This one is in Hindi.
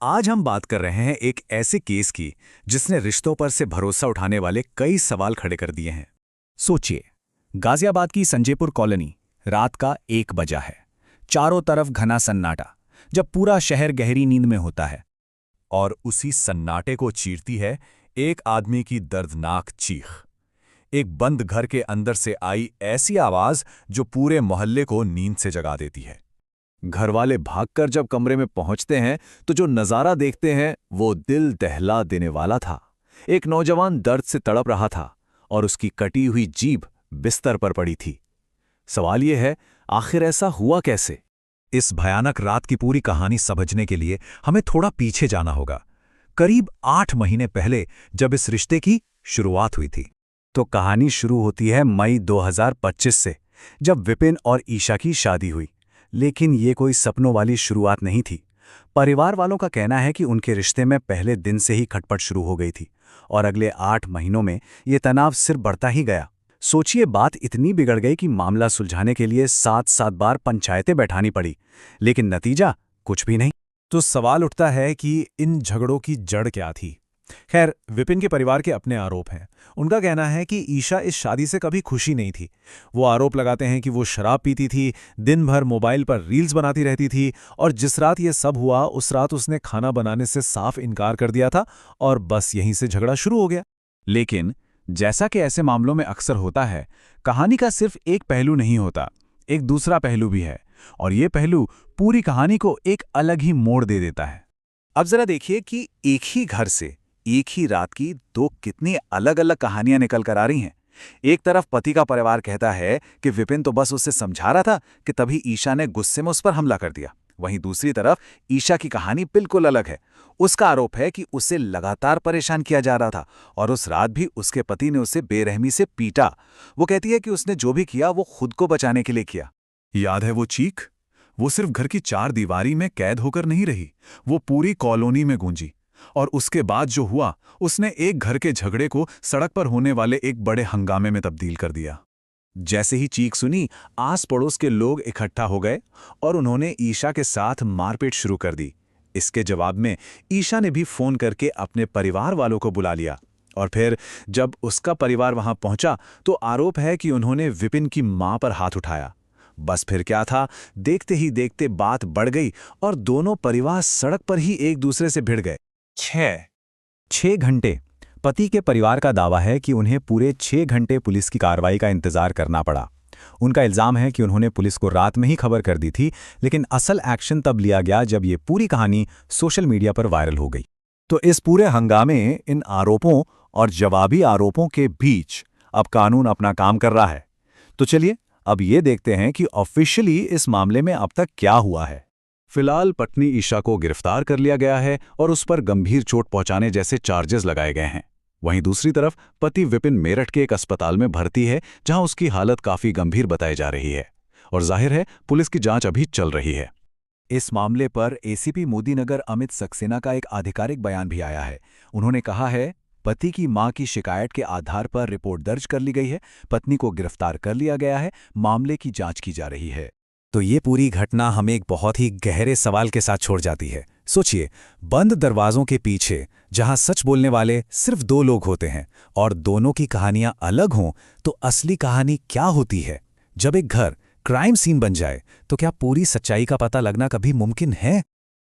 आज हम बात कर रहे हैं एक ऐसे केस की जिसने रिश्तों पर से भरोसा उठाने वाले कई सवाल खड़े कर दिए हैं। सोचिए, गाजियाबाद की संजयपुर कॉलोनी, रात का 1 बजा है। चारों तरफ घना सन्नाटा, जब पूरा शहर गहरी नींद में होता है। और उसी सन्नाटे को चीरती है एक आदमी की दर्दनाक चीख। एक बंद घर के अंदर से आई ऐसी आवाज जो पूरे मोहल्ले को नींद से जगा देती है। घरवाले भागकर जब कमरे में पहुंचते हैं तो जो नजारा देखते हैं वो दिल दहला देने वाला था। एक नौजवान दर्द से तड़प रहा था और उसकी कटी हुई जीभ बिस्तर पर पड़ी थी। सवाल ये है, आखिर ऐसा हुआ कैसे? इस भयानक रात की पूरी कहानी समझने के लिए हमें थोड़ा पीछे जाना होगा, करीब 8 महीने पहले, जब इस रिश्ते की शुरुआत हुई थी। तो कहानी शुरू होती है मई 2025 से, जब विपिन और ईशा की शादी हुई। लेकिन ये कोई सपनों वाली शुरुआत नहीं थी। परिवार वालों का कहना है कि उनके रिश्ते में पहले दिन से ही खटपट शुरू हो गई थी और अगले 8 महीनों में ये तनाव सिर्फ बढ़ता ही गया। सोचिए, बात इतनी बिगड़ गई कि मामला सुलझाने के लिए 7-7 बार पंचायतें बैठानी पड़ी, लेकिन नतीजा कुछ भी नहीं। तो सवाल उठता है कि इन झगड़ों की जड़ क्या थी? खैर, विपिन के परिवार के अपने आरोप हैं। उनका कहना है कि ईशा इस शादी से कभी खुशी नहीं थी। वो आरोप लगाते हैं कि वो शराब पीती थी, दिन भर मोबाइल पर रील्स बनाती रहती थी और जिस रात ये सब हुआ उस रात उसने खाना बनाने से साफ इनकार कर दिया था और बस यहीं से झगड़ा शुरू हो गया। लेकिन जैसा कि ऐसे मामलों में अक्सर होता है, कहानी का सिर्फ एक पहलू नहीं होता, एक दूसरा पहलू भी है और ये पहलू पूरी कहानी को एक अलग ही मोड़ दे देता है। अब जरा देखिए कि एक ही घर से एक ही रात की 2 कितनी अलग अलग कहानियां निकल कर आ रही हैं। एक तरफ पति का परिवार कहता है कि विपिन तो बस उससे समझा रहा था कि तभी ईशा ने गुस्से में उस पर हमला कर दिया। वहीं दूसरी तरफ ईशा की कहानी बिल्कुल अलग है। उसका आरोप है कि उसे लगातार परेशान किया जा रहा था और उस रात भी उसके पति ने उसे बेरहमी से पीटा। वो कहती है कि उसने जो भी किया वो खुद को बचाने के लिए किया। याद है वो चीख? वो सिर्फ घर की 4 दीवारी में कैद होकर नहीं रही, वो पूरी कॉलोनी में गूंजी। और उसके बाद जो हुआ, उसने एक घर के झगड़े को सड़क पर होने वाले एक बड़े हंगामे में तब्दील कर दिया। जैसे ही चीख सुनी, आस पड़ोस के लोग इकट्ठा हो गए और उन्होंने ईशा के साथ मारपीट शुरू कर दी। इसके जवाब में ईशा ने भी फोन करके अपने परिवार वालों को बुला लिया और फिर जब उसका परिवार वहां पहुंचा तो आरोप है कि उन्होंने विपिन की मां पर हाथ उठाया। बस फिर क्या था, देखते ही देखते बात बढ़ गई और दोनों परिवार सड़क पर ही एक दूसरे से भिड़ गए। 6 घंटे। पति के परिवार का दावा है कि उन्हें पूरे 6 घंटे पुलिस की कार्रवाई का इंतजार करना पड़ा। उनका इल्जाम है कि उन्होंने पुलिस को रात में ही खबर कर दी थी, लेकिन असल एक्शन तब लिया गया जब ये पूरी कहानी सोशल मीडिया पर वायरल हो गई। तो इस पूरे हंगामे, इन आरोपों और जवाबी आरोपों के बीच अब कानून अपना काम कर रहा है। तो चलिए अब ये देखते हैं कि ऑफिशियली इस मामले में अब तक क्या हुआ है। फिलहाल पत्नी ईशा को गिरफ्तार कर लिया गया है और उस पर गंभीर चोट पहुंचाने जैसे चार्जेस लगाए गए हैं। वहीं दूसरी तरफ पति विपिन मेरठ के एक अस्पताल में भर्ती है, जहां उसकी हालत काफी गंभीर बताई जा रही है और जाहिर है पुलिस की जांच अभी चल रही है। इस मामले पर एसीपी मोदीनगर अमित सक्सेना का एक आधिकारिक बयान भी आया है। उन्होंने कहा है, पति की मां की शिकायत के आधार पर रिपोर्ट दर्ज कर ली गई है, पत्नी को गिरफ्तार कर लिया गया है, मामले की जांच की जा रही है। तो ये पूरी घटना हमें एक बहुत ही गहरे सवाल के साथ छोड़ जाती है। सोचिए, बंद दरवाजों के पीछे जहां सच बोलने वाले सिर्फ 2 लोग होते हैं और दोनों की कहानियां अलग हों, तो असली कहानी क्या होती है? जब एक घर क्राइम सीन बन जाए तो क्या पूरी सच्चाई का पता लगना कभी मुमकिन है?